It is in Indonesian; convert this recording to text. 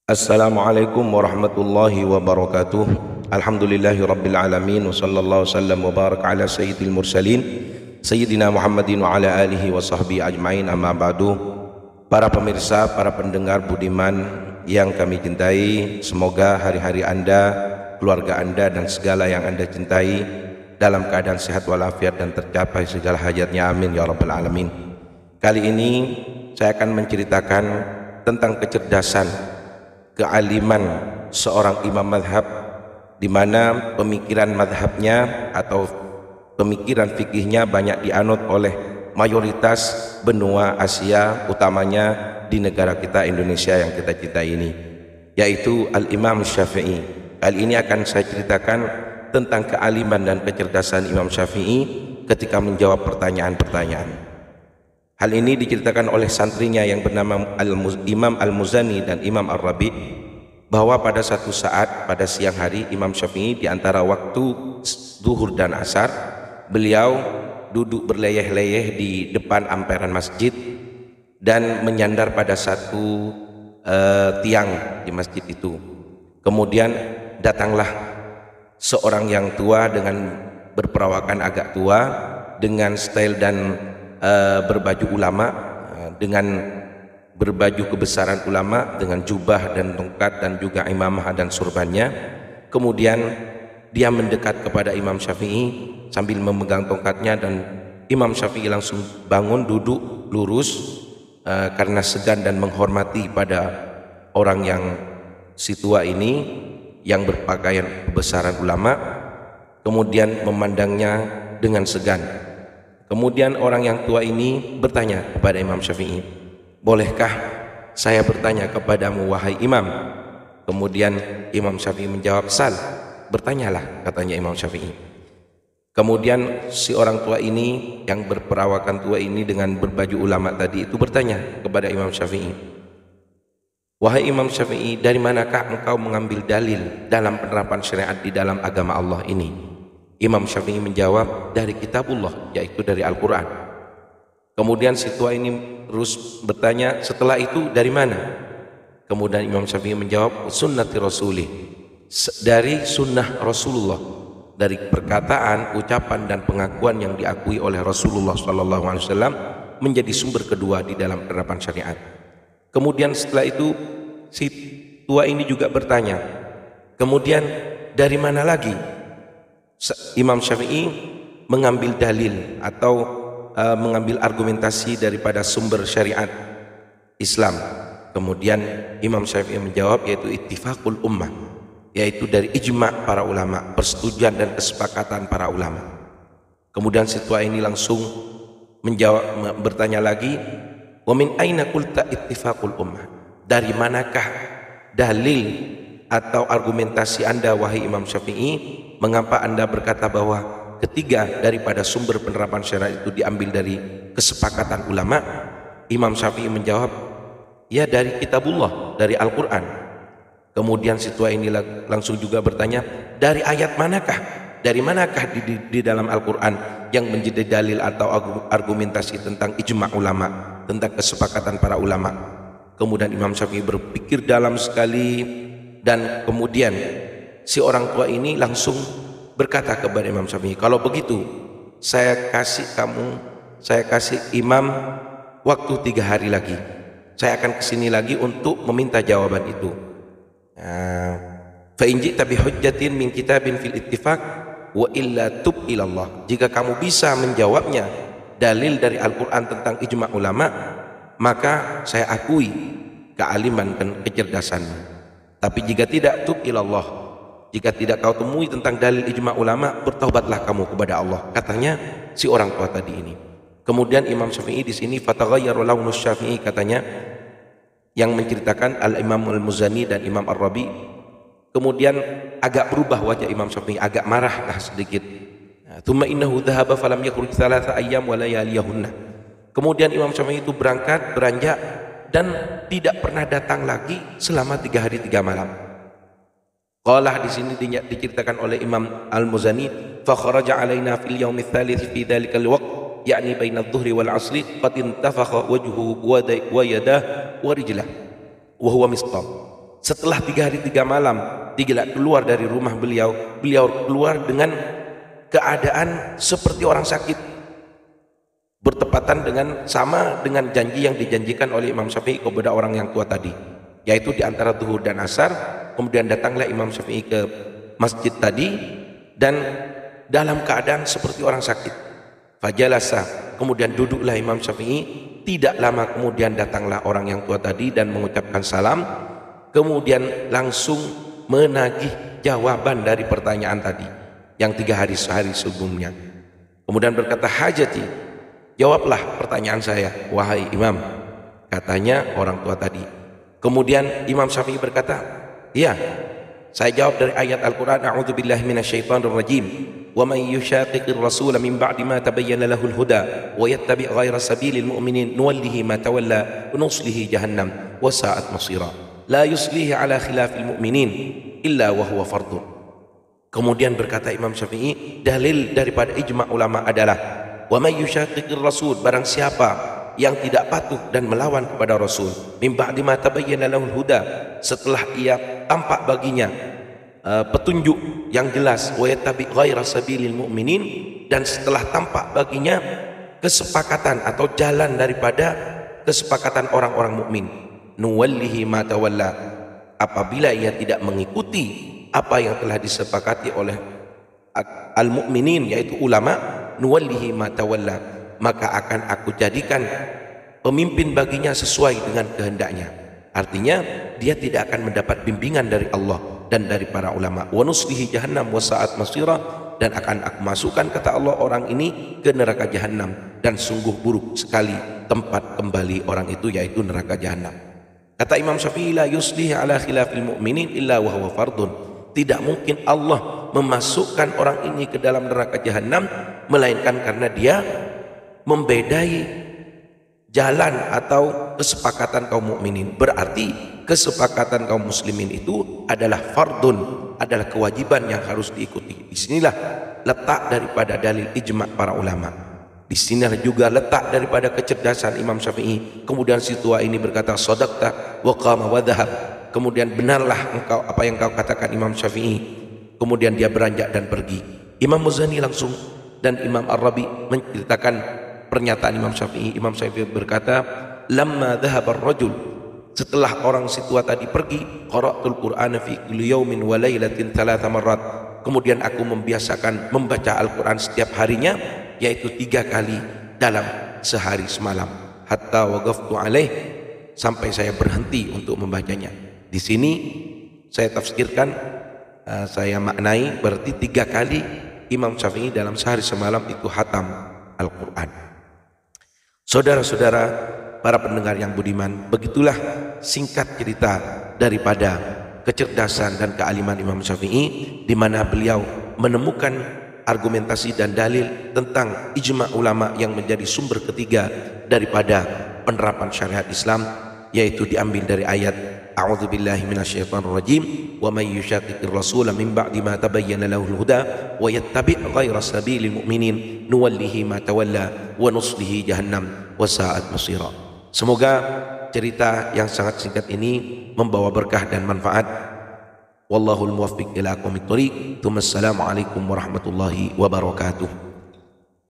Assalamualaikum warahmatullahi wabarakatuh. Alhamdulillahi rabbil alamin wa sallallahu sallam wa barak ala sayyidil mursalin sayyidina Muhammadin wa ala alihi wa sahbihi ajmain, amma ba'du. Para pemirsa, para pendengar budiman yang kami cintai, semoga hari-hari Anda, keluarga Anda dan segala yang Anda cintai dalam keadaan sehat walafiat dan tercapai segala hajatnya, amin ya rabbal alamin. Kali ini saya akan menceritakan tentang kecerdasan, kealiman seorang imam madhab, di mana pemikiran madhabnya atau pemikiran fikihnya banyak dianut oleh mayoritas benua Asia, utamanya di negara kita Indonesia yang kita cintai ini, yaitu Al-Imam Syafi'i. Kali ini akan saya ceritakan tentang kealiman dan kecerdasan Imam Syafi'i ketika menjawab pertanyaan-pertanyaan. Hal ini diceritakan oleh santrinya yang bernama Imam Al-Muzani dan Imam Ar-Rabi, bahwa pada satu saat pada siang hari Imam Syafi'i di antara waktu zuhur dan asar, beliau duduk berleyeh-leyeh di depan emperan masjid dan menyandar pada satu tiang di masjid itu. Kemudian datanglah seorang yang tua dengan berperawakan agak tua, dengan style dan berbaju ulama, dengan berbaju kebesaran ulama, dengan jubah dan tongkat dan juga imamah dan surbannya. Kemudian dia mendekat kepada Imam Syafi'i sambil memegang tongkatnya, dan Imam Syafi'i langsung bangun duduk lurus karena segan dan menghormati pada orang yang si tua ini yang berpakaian kebesaran ulama, kemudian memandangnya dengan segan. Kemudian orang yang tua ini bertanya kepada Imam Syafi'i, "Bolehkah saya bertanya kepadamu wahai imam?" Kemudian Imam Syafi'i menjawab, "Sal, bertanyalah," katanya Imam Syafi'i. Kemudian si orang tua ini yang berperawakan tua ini dengan berbaju ulama tadi itu bertanya kepada Imam Syafi'i, "Wahai Imam Syafi'i, dari manakah engkau mengambil dalil dalam penerapan syariat di dalam agama Allah ini?" Imam Syafi'i menjawab, "Dari kitabullah, yaitu dari Al-Quran." Kemudian si tua ini terus bertanya, "Setelah itu dari mana?" Kemudian Imam Syafi'i menjawab, "Sunnati Rasulih, dari sunnah Rasulullah, dari perkataan, ucapan dan pengakuan yang diakui oleh Rasulullah SAW menjadi sumber kedua di dalam penerapan syariat." Kemudian setelah itu si tua ini juga bertanya, "Kemudian dari mana lagi?" Imam Syafi'i mengambil dalil atau mengambil argumentasi daripada sumber syariat Islam. Kemudian Imam Syafi'i menjawab, yaitu ittifaqul ummah, yaitu dari ijma' para ulama, persetujuan dan kesepakatan para ulama. Kemudian si tua ini langsung menjawab, bertanya lagi, "Wa min aina qulta ittifaqul ummah?" Dari manakah dalil atau argumentasi Anda wahai Imam Syafi'i, mengapa Anda berkata bahwa ketiga daripada sumber penerapan syariat itu diambil dari kesepakatan ulama? Imam Syafi'i menjawab, "Ya dari kitabullah, dari Al-Quran." Kemudian si tua ini langsung juga bertanya, "Dari ayat manakah? Dari manakah di dalam Al-Quran yang menjadi dalil atau argumentasi tentang ijma' ulama, tentang kesepakatan para ulama?" Kemudian Imam Syafi'i berpikir dalam sekali, dan kemudian si orang tua ini langsung berkata kepada Imam Syafi'i, "Kalau begitu saya kasih imam waktu 3 hari lagi. Saya akan kesini lagi untuk meminta jawaban itu. Fa in ji'ta bi hujjatin min kitabin fil ittifaq wa illa tub ilallah." Jika kamu bisa menjawabnya dalil dari Al-Quran tentang ijma' ulama, maka saya akui kealiman dan kecerdasanmu. Tapi jika tidak, tub ilallah, jika tidak kau temui tentang dalil ijma' ulama, bertaubatlah kamu kepada Allah, katanya si orang tua tadi ini. Kemudian Imam Syafi'i di sini fataghayyara launu Syafi'i, katanya yang menceritakan Al-Imam Al-Muzani dan Imam Ar-Rabi, kemudian agak berubah wajah Imam Syafi'i, agak marahlah sedikit. Tsumma innahu dhahaba falam yakhruj 3 ayyam wa layaliyahunna. Kemudian Imam Syafi'i itu beranjak dan tidak pernah datang lagi selama 3 hari 3 malam. Qalah di sini diceritakan oleh Imam Al-Muzani, "Fa kharaja alaina fil yaumi tsalits fi dzalikal waqt, yakni baina adh-dhuhri wal 'ashri, qad intafakha wajhuhu wa yadah wa rijlah wa huwa misqam." Setelah 3 hari 3 malam keluar dari rumah beliau keluar dengan keadaan seperti orang sakit, bertepatan sama dengan janji yang dijanjikan oleh Imam Syafi'i kepada orang yang tua tadi, yaitu di antara zuhur dan asar. Kemudian datanglah Imam Syafi'i ke masjid tadi dan dalam keadaan seperti orang sakit. Fajalasa, kemudian duduklah Imam Syafi'i. Tidak lama kemudian datanglah orang yang tua tadi dan mengucapkan salam, kemudian langsung menagih jawaban dari pertanyaan tadi yang 3 hari sehari sebelumnya. Kemudian berkata, hajati, jawablah pertanyaan saya wahai Imam, katanya orang tua tadi. Kemudian Imam Syafi'i berkata, iya, saya jawab dari ayat Al-Quran, a'udzubillahi minasyaitonir rajim, wa man yushaqiqir rasula min ba'di ma tabayyana lahul huda wa yattabi' ghayra sabilil mu'minin nuwallihi ma tawalla wa nuslihi jahannam wa sa'at masira la yuslihi ala khilafil mu'minin illa wa huwa fardun. Kemudian berkata Imam Syafi'i, dalil daripada ijma' ulama adalah wa man yushaqiqir rasul, barang siapa yang tidak patuh dan melawan kepada Rasul, min ba'di ma tabayyana lahul huda, setelah ia tampak baginya petunjuk yang jelas, wa yattabi' ghayra sabilil mu'minin, dan setelah tampak baginya kesepakatan atau jalan daripada kesepakatan orang-orang mukmin, nuwallihi ma tawalla, apabila ia tidak mengikuti apa yang telah disepakati oleh al-mu'minin yaitu ulama, nuwallihi ma tawalla, maka akan aku jadikan pemimpin baginya sesuai dengan kehendaknya. Artinya dia tidak akan mendapat bimbingan dari Allah dan dari para ulama. Wa nuslihi jahannam wa sa'at masira, dan akan aku masukkan, kata Allah, orang ini ke neraka jahannam, dan sungguh buruk sekali tempat kembali orang itu, yaitu neraka jahannam. Kata Imam Syafi'i, la yuslihi ala khilafil mu'minin illa wa huwa fardun, tidak mungkin Allah memasukkan orang ini ke dalam neraka jahannam melainkan karena dia membedai jalan atau kesepakatan kaum mukminin. Berarti kesepakatan kaum muslimin itu adalah fardun, adalah kewajiban yang harus diikuti. Disinilah letak daripada dalil ijma' para ulama. Disinilah juga letak daripada kecerdasan Imam Syafi'i. Kemudian si tua ini berkata, shadaqta wa qama wa dhahab, kemudian benarlah engkau apa yang kau katakan Imam Syafi'i. Kemudian dia beranjak dan pergi. Imam Muzani langsung dan Imam Ar-Rabi menceritakan pernyataan Imam Syafi'i. Imam Syafi'i berkata, lamma dhahaba ar-rajul, setelah orang si tua tadi pergi, qara'tul Qur'ana fi kulli yawmin wa lailatin 3 marrat, kemudian aku membiasakan membaca Al-Quran setiap harinya, yaitu 3 kali dalam sehari semalam, hatta waqaftu alaih, sampai saya berhenti untuk membacanya. Di sini saya tafsirkan, saya maknai, berarti 3 kali Imam Syafi'i dalam sehari semalam itu hatam Al-Quran. Saudara-saudara, para pendengar yang budiman, begitulah singkat cerita daripada kecerdasan dan kealiman Imam Syafi'i, di mana beliau menemukan argumentasi dan dalil tentang ijma' ulama yang menjadi sumber ketiga daripada penerapan syariat Islam, yaitu diambil dari ayat a'udzubillahi minasyaitonir rajim, wa may yushaqiqir rasula min ba'di ma tabayyana lahul huda wa yattabi' ghayra sabilil mu'minin nuwallihi ma tawalla wa nuslihi jahannam wa sa'at masira. Semoga cerita yang sangat singkat ini membawa berkah dan manfaat. Wallahul muwaffiq ila aqwamit thoriq. Assalamualaikum warahmatullahi wabarakatuh.